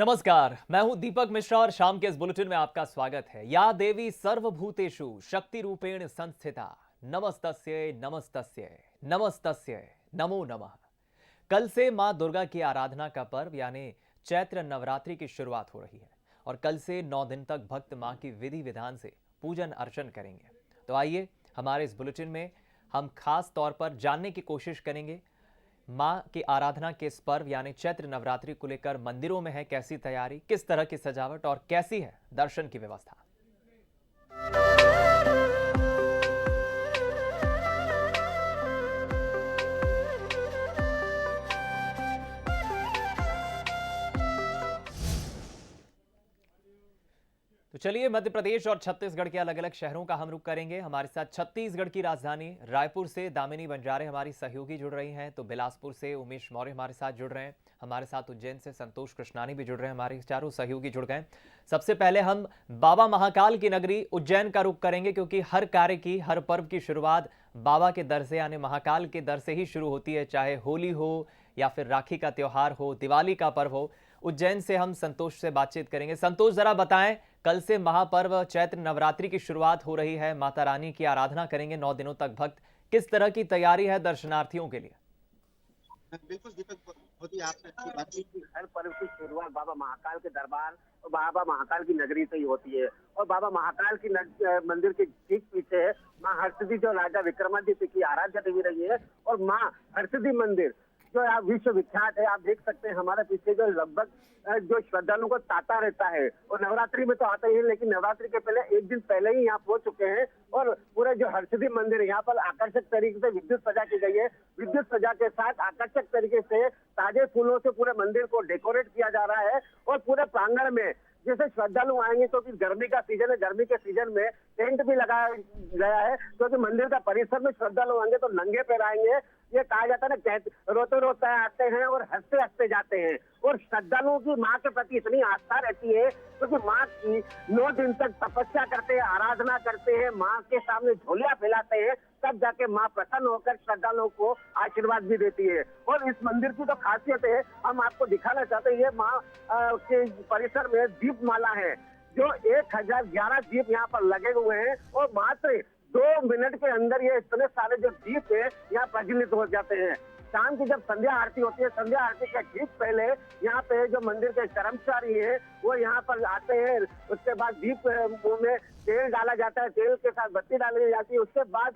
नमस्कार, मैं हूं दीपक मिश्रा और शाम के इस बुलेटिन में आपका स्वागत है। या देवी सर्वभूतेषु शक्ति रूपेण संस्थिता नमस्तस्यै नमस्तस्यै नमस्तस्यै नमो नमः। कल से मां दुर्गा की आराधना का पर्व यानी चैत्र नवरात्रि की शुरुआत हो रही है और कल से 9 दिन तक भक्त मां की विधि विधान से पूजन अर्चन करेंगे। तो आइए हमारे इस बुलेटिन में हम खास तौर पर जानने की कोशिश करेंगे मां की आराधना के इस पर्व यानी चैत्र नवरात्रि को लेकर मंदिरों में है कैसी तैयारी, किस तरह की सजावट और कैसी है दर्शन की व्यवस्था। तो चलिए मध्य प्रदेश और छत्तीसगढ़ के अलग अलग शहरों का हम रुख करेंगे। हमारे साथ छत्तीसगढ़ की राजधानी रायपुर से दामिनी बंजारे हमारी सहयोगी जुड़ रही हैं, तो बिलासपुर से उमेश मौर्य हमारे साथ जुड़ रहे हैं। हमारे साथ उज्जैन से संतोष कृष्णानी भी जुड़ रहे हैं, हमारे चारों सहयोगी जुड़ गए। सबसे पहले हम बाबा महाकाल की नगरी उज्जैन का रुख करेंगे, क्योंकि हर कार्य की, हर पर्व की शुरुआत बाबा के दर से यानी महाकाल के दर से ही शुरू होती है, चाहे होली हो या फिर राखी का त्योहार हो, दिवाली का पर्व हो। उज्जैन से हम संतोष से बातचीत करेंगे। संतोष, जरा बताएं, कल से महापर्व चैत्र नवरात्रि की शुरुआत हो रही है, माता रानी की आराधना करेंगे 9 दिनों तक भक्त। किस तरह की तैयारी है दर्शनार्थियों के लिए? बिल्कुल दीपक, बहुत ही आपने अच्छी बात की कि हर पर्व की शुरुआत बाबा महाकाल के दरबार और बाबा महाकाल की नगरी से ही होती है। और बाबा महाकाल की मंदिर के ठीक पीछे माँ हरसिद्धि जो राजा विक्रमादित्य की आराध्य देवी रही है। और माँ हरसिद्धि मंदिर जो आप विश्व विख्यात है, आप देख सकते हैं हमारे पीछे जो लगभग जो श्रद्धालुओं को तांता रहता है। और नवरात्रि में तो आता ही है, लेकिन नवरात्रि के पहले एक दिन पहले ही यहाँ पहुंच चुके हैं। और पूरे जो हरसिद्धि मंदिर है यहाँ पर आकर्षक तरीके से विद्युत सजा की गई है। विद्युत सजा के साथ आकर्षक तरीके से ताजे फूलों से पूरे मंदिर को डेकोरेट किया जा रहा है। और पूरे प्रांगण में जैसे श्रद्धालु आएंगे, तो गर्मी का सीजन है, गर्मी के सीजन में टेंट भी लगाया गया है, क्योंकि मंदिर का परिसर में श्रद्धालु आएंगे तो नंगे पैर आएंगे। ये कहा जाता है ना, रोते रोते आते हैं और हंसते हंसते जाते हैं। और श्रद्धालुओं की माँ के प्रति इतनी आस्था रहती है, क्योंकि माँ की 9 दिन तक तपस्या करते हैं, आराधना करते हैं, माँ के सामने झोलियां फैलाते हैं, तब जाके माँ प्रसन्न होकर श्रद्धालुओं को आशीर्वाद भी देती है। और इस मंदिर की तो खासियत है, हम आपको दिखाना चाहते हैं। ये माँ के परिसर में दीपमाला है, जो 1011 दीप यहाँ पर लगे हुए हैं। और मात्र 2 मिनट के अंदर ये इतने सारे जो दीप है यहाँ प्रज्वलित हो जाते हैं। शाम की जब संध्या आरती होती है, संध्या आरती के ठीक पहले यहाँ पे जो मंदिर के कर्मचारी है वो यहाँ पर आते हैं। उसके बाद दीप में तेल डाला जाता है, तेल के साथ बत्ती डाली जाती है। उसके बाद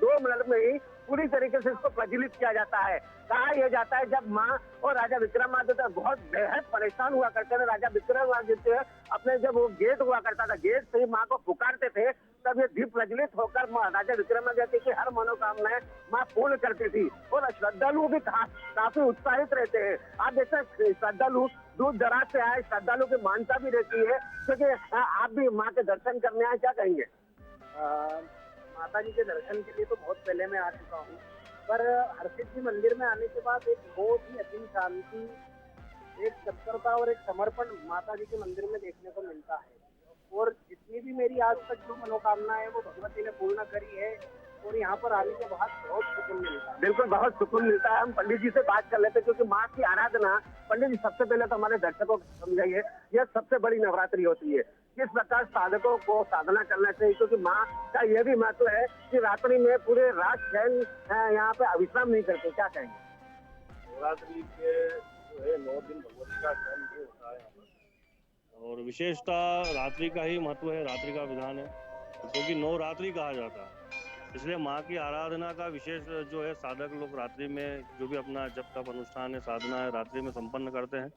2 मिनट में ही पूरी तरीके से इसको प्रज्वलित किया जाता है। कहा यह जाता है, जब माँ और राजा विक्रमादित्य बहुत बेहद परेशान हुआ करते थे, राजा विक्रमादित्य अपने जब वो गेट हुआ करता था, गेट से ही माँ को पुकारते थे, तब ये दीप प्रज्वलित होकर राजा विक्रमादित्य की हर मनोकामनाएं माँ पूर्ण करती थी। और श्रद्धालु भी काफी उत्साहित रहते हैं। आप देखते हैं श्रद्धालु दूर दराज से आए, श्रद्धालु की मान्यता भी रहती है, क्योंकि आप भी माँ के दर्शन करने आए, क्या कहेंगे? माता जी के दर्शन के लिए तो बहुत पहले मैं आ चुका हूँ, पर हरसिद्धि मंदिर में आने के बाद एक बहुत ही असीम शांति, एक तत्परता और एक समर्पण माता जी के मंदिर में देखने को मिलता है। और जितनी भी मेरी आज तक जो मनोकामना है वो भगवती ने पूर्ण करी है। और यहाँ पर आने के बाद बहुत सुकून मिलता है। बिल्कुल, बहुत सुकून मिलता है। हम पंडित जी से बात कर लेते हैं, क्योंकि माँ की आराधना, पंडित जी सबसे पहले तो हमारे दर्शकों को समझाइए, यह सबसे बड़ी नवरात्रि होती है। किस प्रकार साधकों को साधना करना चाहिए, क्योंकि माँ का यह भी महत्व है कि रात्रि में पूरे रात चैन यहाँ पे विश्राम नहीं करते, क्या कहेंगे? नवरात्रि के जो है 9 दिन भगवती का चयन भी होता है यहाँ पर। और विशेषता रात्रि का ही महत्व है, रात्रि का विधान है, क्योंकि 9 रात्रि कहा जाता है। इसलिए माँ की आराधना का विशेष जो है, साधक लोग रात्रि में जो भी अपना जप तप अनुष्ठान है, साधना है, रात्रि में संपन्न करते हैं।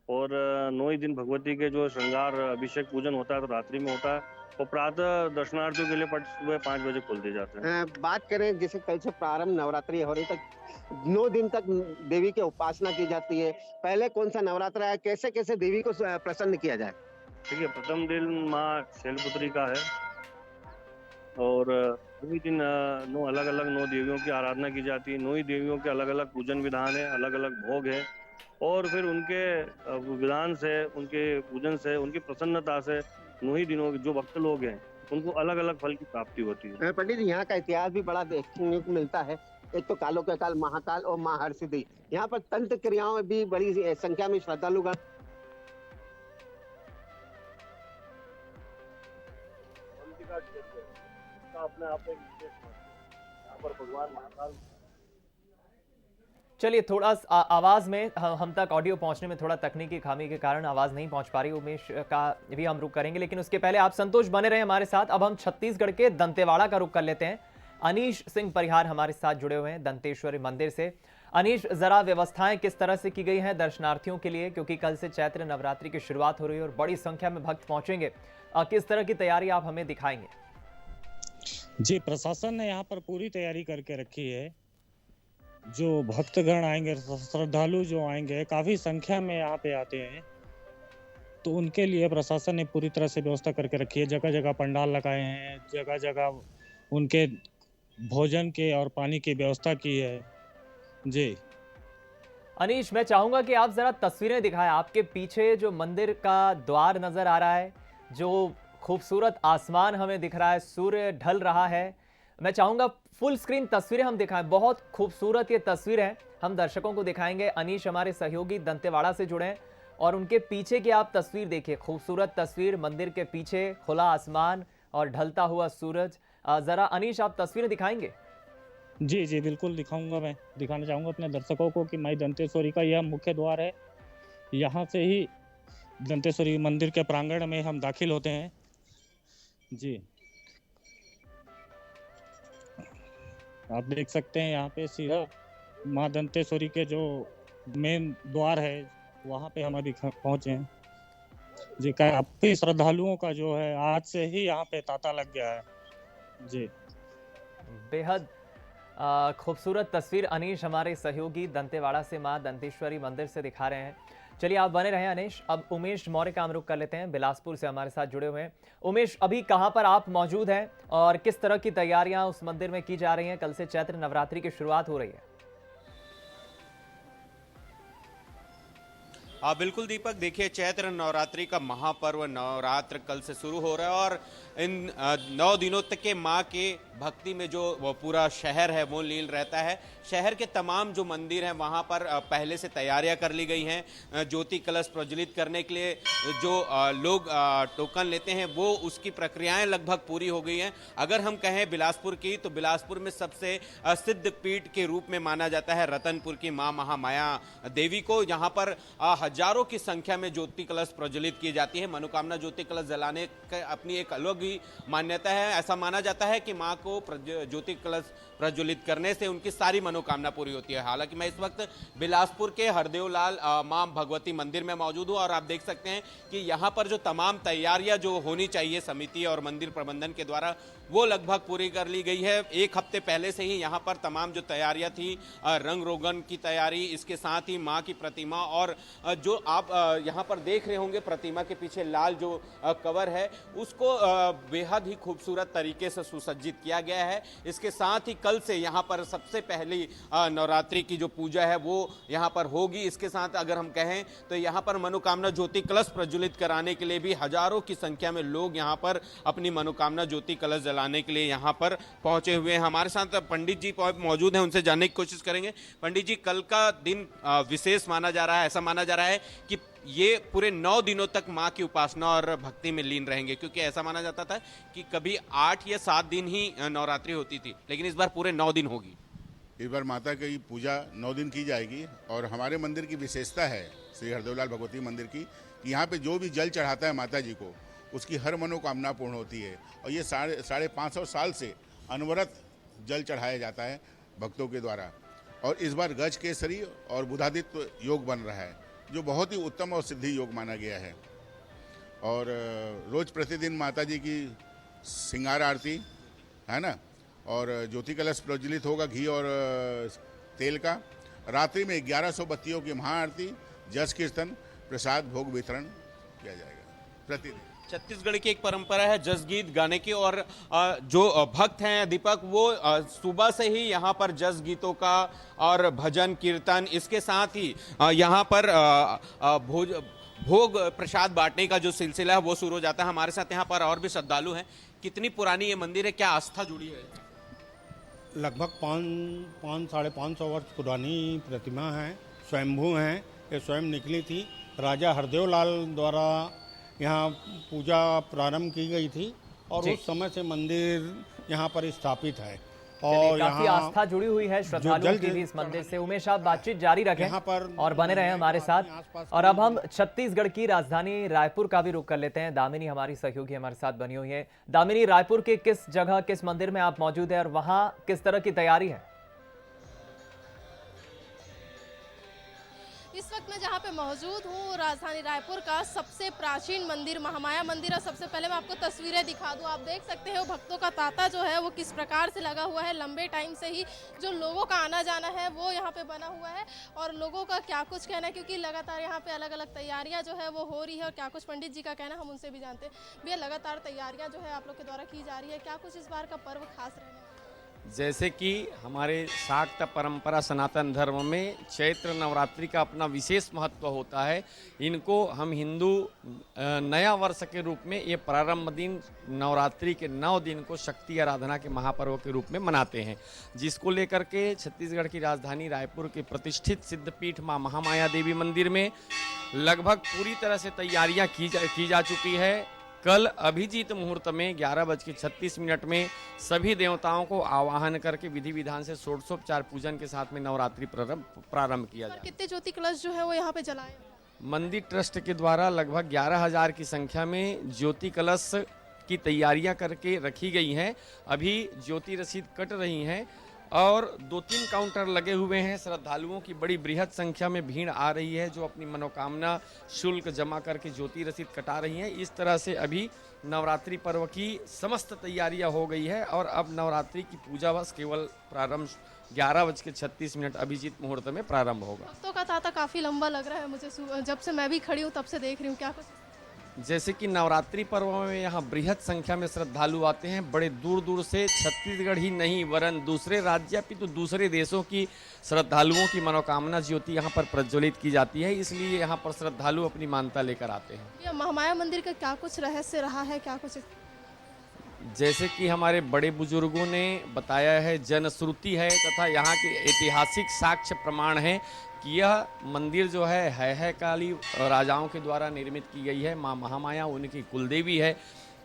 और 9 ही दिन भगवती के जो श्रृंगार अभिषेक पूजन होता है तो रात्रि में होता है। और प्रातः दर्शनार्थियों के लिए पट सुबह 5 बजे खोल दिए जाते हैं। बात करें, जैसे कल से प्रारंभ नवरात्रि हो रही, तक 9 दिन तक देवी की उपासना की जाती है। पहले कौन सा नवरात्र है, कैसे कैसे देवी को प्रसन्न किया जाए? देखिए, प्रथम दिन माँ शैलपुत्री का है। और 9 ही दिन 9 अलग अलग 9 देवियों की आराधना की जाती है। 9 ही देवियों के अलग अलग पूजन विधान है, अलग अलग भोग है। और फिर उनके विधान से, उनके पूजन से, उनकी प्रसन्नता से 9 ही दिनों के जो भक्त लोग हैं उनको अलग अलग फल की प्राप्ति होती है। पंडित जी, यहाँ का इतिहास भी बड़ा देखने को मिलता है। एक तो कालों के काल महाकाल और माँ हरसिद्धि, यहाँ पर तंत्र क्रियाओं में भी बड़ी संख्या में श्रद्धालुगण का क्षेत्र है, इसका अपने आप में एक विशेष महत्व है। यहाँ पर भगवान महाकाल चलिए थोड़ा आवाज में हम तक ऑडियो पहुंचने में थोड़ा तकनीकी खामी के कारण आवाज नहीं पहुंच पा रही। उमेश का भी हम रुख करेंगे, लेकिन उसके पहले आप संतोष बने रहे हमारे साथ। अब हम छत्तीसगढ़ के दंतेवाड़ा का रुख कर लेते हैं। अनीश सिंह परिहार हमारे साथ जुड़े हुए हैं दंतेश्वरी मंदिर से। अनीश, जरा व्यवस्थाएं किस तरह से की गई हैं दर्शनार्थियों के लिए, क्योंकि कल से चैत्र नवरात्रि की शुरुआत हो रही है और बड़ी संख्या में भक्त पहुंचेंगे। किस तरह की तैयारी आप हमें दिखाएंगे? जी, प्रशासन ने यहाँ पर पूरी तैयारी करके रखी है। जो भक्तगण आएंगे, श्रद्धालु जो आएंगे, काफी संख्या में यहाँ पे आते हैं, तो उनके लिए प्रशासन ने पूरी तरह से व्यवस्था करके रखी है। जगह जगह पंडाल लगाए हैं, जगह जगह उनके भोजन के और पानी की व्यवस्था की है। जी अनीश, मैं चाहूंगा कि आप जरा तस्वीरें दिखाएं। आपके पीछे जो मंदिर का द्वार नजर आ रहा है, जो खूबसूरत आसमान हमें दिख रहा है, सूर्य ढल रहा है। मैं चाहूंगा फुल स्क्रीन तस्वीरें हम दिखाएं। बहुत खूबसूरत ये तस्वीर है, हम दर्शकों को दिखाएंगे। अनीश हमारे सहयोगी दंतेवाड़ा से जुड़े हैं और उनके पीछे की आप तस्वीर देखिए। खूबसूरत तस्वीर, मंदिर के पीछे खुला आसमान और ढलता हुआ सूरज। जरा अनीश, आप तस्वीरें दिखाएंगे? जी जी, बिल्कुल दिखाऊंगा। मैं दिखाना चाहूंगा अपने दर्शकों को कि माई दंतेश्वरी का यह मुख्य द्वार है। यहाँ से ही दंतेश्वरी मंदिर के प्रांगण में हम दाखिल होते हैं। जी, आप देख सकते हैं यहाँ पे सीधा माँ दंतेश्वरी के जो मेन द्वार है, वहाँ पे हम अभी पहुँचे हैं। जी, काफी श्रद्धालुओं का जो है आज से ही यहाँ पे तांता लग गया है। जी, बेहद खूबसूरत तस्वीर अनीश हमारे सहयोगी दंतेवाड़ा से मां दंतेश्वरी मंदिर से दिखा रहे हैं। चलिए आप बने रहें अनीश। अब उमेश मौर्य का हम रुख कर लेते हैं, बिलासपुर से हमारे साथ जुड़े हुए हैं। उमेश, अभी कहां पर आप मौजूद हैं और किस तरह की तैयारियां उस मंदिर में की जा रही हैं? कल से चैत्र नवरात्रि की शुरुआत हो रही है। बिल्कुल दीपक, देखिए चैत्र नवरात्रि का महापर्व नवरात्र कल से शुरू हो रहा है और इन 9 दिनों तक के माँ के भक्ति में जो वो पूरा शहर है वो लीन रहता है। शहर के तमाम जो मंदिर हैं वहाँ पर पहले से तैयारियां कर ली गई हैं। ज्योति कलश प्रज्वलित करने के लिए जो लोग टोकन लेते हैं वो उसकी प्रक्रियाएं लगभग पूरी हो गई हैं। अगर हम कहें बिलासपुर की, तो बिलासपुर में सबसे सिद्ध पीठ के रूप में माना जाता है रतनपुर की माँ महामाया देवी को। यहाँ पर हजारों की संख्या में ज्योति कलश प्रज्वलित की जाती है। मनोकामना ज्योति कलश जलाने का अपनी एक अलग ही मान्यता है। ऐसा माना जाता है कि माँ को ज्योति कलश प्रज्वलित करने से उनकी सारी मनोकामना पूरी होती है। हालांकि मैं इस वक्त बिलासपुर के हरदेवलाल मां भगवती मंदिर में मौजूद हूं और आप देख सकते हैं कि यहां पर जो तमाम तैयारियां जो होनी चाहिए समिति और मंदिर प्रबंधन के द्वारा वो लगभग पूरी कर ली गई है। एक हफ्ते पहले से ही यहाँ पर तमाम जो तैयारियां थी, रंग रोगन की तैयारी, इसके साथ ही माँ की प्रतिमा और जो आप यहाँ पर देख रहे होंगे प्रतिमा के पीछे लाल जो कवर है उसको बेहद ही खूबसूरत तरीके से सुसज्जित किया गया है। इसके साथ ही कल से यहाँ पर सबसे पहली नवरात्रि की जो पूजा है वो यहाँ पर होगी। इसके साथ अगर हम कहें तो यहाँ पर मनोकामना ज्योति कलश प्रज्वलित कराने के लिए भी हजारों की संख्या में लोग यहाँ पर अपनी मनोकामना ज्योति कलश जलाने के लिए यहाँ पर पहुंचे हुए हैं। हमारे साथ पंडित जी मौजूद हैं, उनसे जानने की कोशिश करेंगे। पंडित जी, कल का दिन विशेष माना जा रहा है, ऐसा माना जा रहा है कि ये पूरे 9 दिनों तक माँ की उपासना और भक्ति में लीन रहेंगे, क्योंकि ऐसा माना जाता था कि कभी 8 या 7 दिन ही नवरात्रि होती थी, लेकिन इस बार पूरे 9 दिन होगी। इस बार माता की पूजा 9 दिन की जाएगी और हमारे मंदिर की विशेषता है श्री हरदेवलाल भगवती मंदिर की कि यहाँ पे जो भी जल चढ़ाता है माता जी को उसकी हर मनोकामना पूर्ण होती है। और ये 550 साल से अनवरत जल चढ़ाया जाता है भक्तों के द्वारा। और इस बार गज केसरी और बुधादित्य योग बन रहा है जो बहुत ही उत्तम और सिद्धि योग माना गया है। और रोज प्रतिदिन माता जी की श्रृंगार आरती है ना, और ज्योति कलश प्रज्वलित होगा घी और तेल का। रात्रि में 1100 बत्तियों की महाआरती, जस कीर्तन, प्रसाद भोग वितरण किया जाएगा प्रतिदिन। छत्तीसगढ़ की एक परंपरा है जस गीत गाने की और जो भक्त हैं दीपक वो सुबह से ही यहाँ पर जस गीतों का और भजन कीर्तन, इसके साथ ही यहाँ पर भोग प्रसाद बांटने का जो सिलसिला है वो शुरू हो जाता है। हमारे साथ यहाँ पर और भी श्रद्धालु हैं। कितनी पुरानी ये मंदिर है, क्या आस्था जुड़ी है? लगभग 500-550 वर्ष पुरानी प्रतिमा है, स्वयंभू हैं। ये स्वयं निकली थी, राजा हरदेवलाल द्वारा यहाँ पूजा प्रारंभ की गई थी और जी। उस समय से मंदिर यहाँ पर स्थापित है। चलिए, और काफी यहाँ आस्था जुड़ी हुई है श्रद्धालुओं की भी इस मंदिर से। उमेश, आप बातचीत जारी रखें यहाँ पर और बने रहें हमारे साथ। आसपास और अब हम छत्तीसगढ़ की राजधानी रायपुर का भी रुख कर लेते हैं। दामिनी हमारी सहयोगी हमारे साथ बनी हुई है। दामिनी, रायपुर के किस जगह, किस मंदिर में आप मौजूद है और वहां किस तरह की तैयारी है? इस वक्त मैं जहाँ पे मौजूद हूँ राजधानी रायपुर का सबसे प्राचीन मंदिर महामाया मंदिर है। सबसे पहले मैं आपको तस्वीरें दिखा दूँ। आप देख सकते हैं वो भक्तों का तांता जो है वो किस प्रकार से लगा हुआ है। लंबे टाइम से ही जो लोगों का आना जाना है वो यहाँ पे बना हुआ है। और लोगों का क्या कुछ कहना है, क्योंकि लगातार यहाँ पे अलग अलग तैयारियाँ जो है वो हो रही है। और क्या कुछ पंडित जी का कहना हम उनसे भी जानते हैं। भैया, लगातार तैयारियाँ जो है आप लोग के द्वारा की जा रही है, क्या कुछ इस बार का पर्व खास रहने वाला है? जैसे कि हमारे शाक्त परंपरा सनातन धर्म में चैत्र नवरात्रि का अपना विशेष महत्व होता है। इनको हम हिंदू नया वर्ष के रूप में ये प्रारंभ दिन नवरात्रि के 9 दिन को शक्ति आराधना के महापर्व के रूप में मनाते हैं, जिसको लेकर के छत्तीसगढ़ की राजधानी रायपुर के प्रतिष्ठित सिद्धपीठ मां महामाया देवी मंदिर में लगभग पूरी तरह से तैयारियां की जा चुकी है। कल अभिजीत मुहूर्त में 11:36 में सभी देवताओं को आवाहन करके विधि विधान से षोडशोपचार पूजन के साथ में नवरात्रि प्रारंभ किया जाए। कितने ज्योति कलश जो है वो यहाँ पे जलाए? मंदिर ट्रस्ट के द्वारा लगभग 11,000 की संख्या में ज्योति कलश की तैयारियां करके रखी गई हैं। अभी ज्योति रसीद कट रही हैं और 2-3 काउंटर लगे हुए हैं। श्रद्धालुओं की बड़ी बृहद संख्या में भीड़ आ रही है जो अपनी मनोकामना शुल्क जमा करके ज्योति रसीद कटा रही हैं। इस तरह से अभी नवरात्रि पर्व की समस्त तैयारियां हो गई है और अब नवरात्रि की पूजा बस केवल प्रारंभ 11:36 अभिजीत मुहूर्त में प्रारंभ होगा। भक्तों का तांता काफी लंबा लग रहा है मुझे। जब से मैं भी खड़ी हूँ तब से देख रही हूँ, क्या कुछ? जैसे कि नवरात्रि पर्व में यहाँ बृहद संख्या में श्रद्धालु आते हैं। बड़े दूर दूर से, छत्तीसगढ़ ही नहीं वरन दूसरे राज्य तो दूसरे देशों की श्रद्धालुओं की मनोकामना ज्योति यहाँ पर प्रज्वलित की जाती है, इसलिए यहाँ पर श्रद्धालु अपनी मानता लेकर आते हैं। ये महामाया मंदिर का क्या कुछ रहस्य रहा है, क्या कुछ? जैसे कि हमारे बड़े बुजुर्गों ने बताया है, जनश्रुति है तथा यहाँ के ऐतिहासिक साक्ष्य प्रमाण है कि यह मंदिर जो है काली राजाओं के द्वारा निर्मित की गई है। माँ महामाया उनकी कुलदेवी है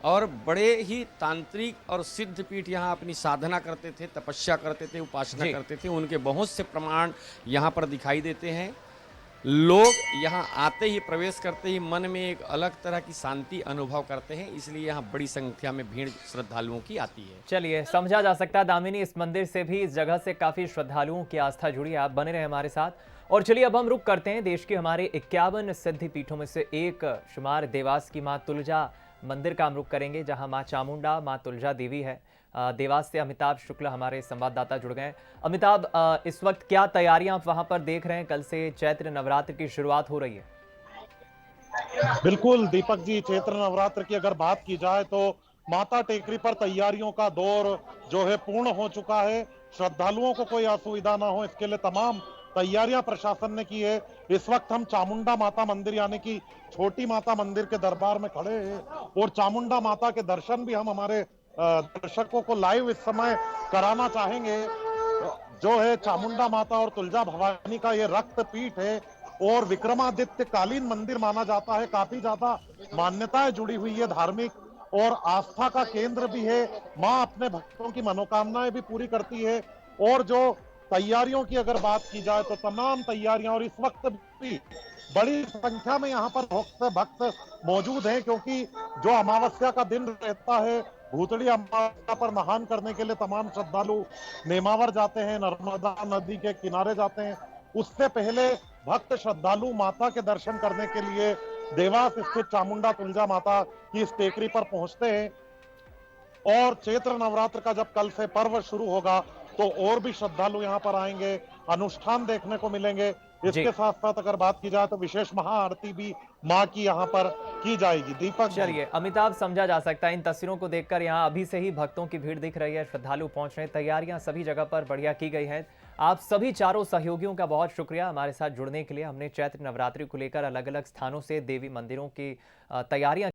और बड़े ही तांत्रिक और सिद्ध पीठ यहाँ अपनी साधना करते थे, तपस्या करते थे, उपासना करते थे। उनके बहुत से प्रमाण यहाँ पर दिखाई देते हैं। लोग यहाँ आते ही, प्रवेश करते ही मन में एक अलग तरह की शांति अनुभव करते हैं, इसलिए यहाँ बड़ी संख्या में भीड़ श्रद्धालुओं की आती है। चलिए, समझा जा सकता है दामिनी, इस मंदिर से भी, इस जगह से काफी श्रद्धालुओं की आस्था जुड़ी है। आप बने रहे हमारे साथ। और चलिए अब हम रुक करते हैं देश के हमारे 51 सिद्धि पीठों में से एक शुमार देवास की मां तुलजा मंदिर का हम रुक करेंगे, जहां मां चामुंडा, मां तुलजा देवी है। देवास से अमिताभ शुक्ला हमारे संवाददाता जुड़ गए। अमिताभ, इस वक्त क्या तैयारियां आप वहां पर देख रहे हैं? कल से चैत्र नवरात्र की शुरुआत हो रही है। बिल्कुल दीपक जी, चैत्र नवरात्र की अगर बात की जाए तो माता टेकरी पर तैयारियों का दौर जो है पूर्ण हो चुका है। श्रद्धालुओं को कोई असुविधा ना हो, इसके लिए तमाम तैयारियां प्रशासन ने की है। इस वक्त हम चामुंडा माता मंदिर यानी कि छोटी माता मंदिर के दरबार में खड़े हैं और चामुंडा माता के दर्शन भी हम हमारे दर्शकों को लाइव इस समय कराना चाहेंगे। जो है चामुंडा माता और तुलजा भवानी का ये रक्त पीठ है और विक्रमादित्य कालीन मंदिर माना जाता है। काफी ज्यादा मान्यताएं जुड़ी हुई है, धार्मिक और आस्था का केंद्र भी है। मां अपने भक्तों की मनोकामनाएं भी पूरी करती है। और जो तैयारियों की अगर बात की जाए तो तमाम तैयारियां, और इस वक्त भी बड़ी संख्या में यहाँ पर भक्त मौजूद हैं, क्योंकि जो अमावस्या का दिन रहता है, भूतड़ी अमावस्या पर नहान करने के लिए तमाम श्रद्धालु नेमावर जाते हैं, नर्मदा नदी के किनारे जाते हैं। उससे पहले भक्त श्रद्धालु माता के दर्शन करने के लिए देवास स्थित चामुंडा तुलजा माता की इस टेकरी पर पहुंचते हैं। और चैत्र नवरात्र का जब कल से पर्व शुरू होगा तो और भी श्रद्धालु यहाँ पर आएंगे, अनुष्ठान देखने को मिलेंगे। इसके साथ साथ अगर बात की जाए तो विशेष महाआरती भी मां की यहाँ पर की जाएगी। दीपक, चलिए अमिताभ, समझा जा सकता है इन तस्वीरों को देखकर यहाँ अभी से ही भक्तों की भीड़ दिख रही है, श्रद्धालु पहुंच रहे हैं, तैयारियां सभी जगह पर बढ़िया की गई हैं। आप सभी चारों सहयोगियों का बहुत शुक्रिया हमारे साथ जुड़ने के लिए। हमने चैत्र नवरात्रि को लेकर अलग अलग स्थानों से देवी मंदिरों की तैयारियां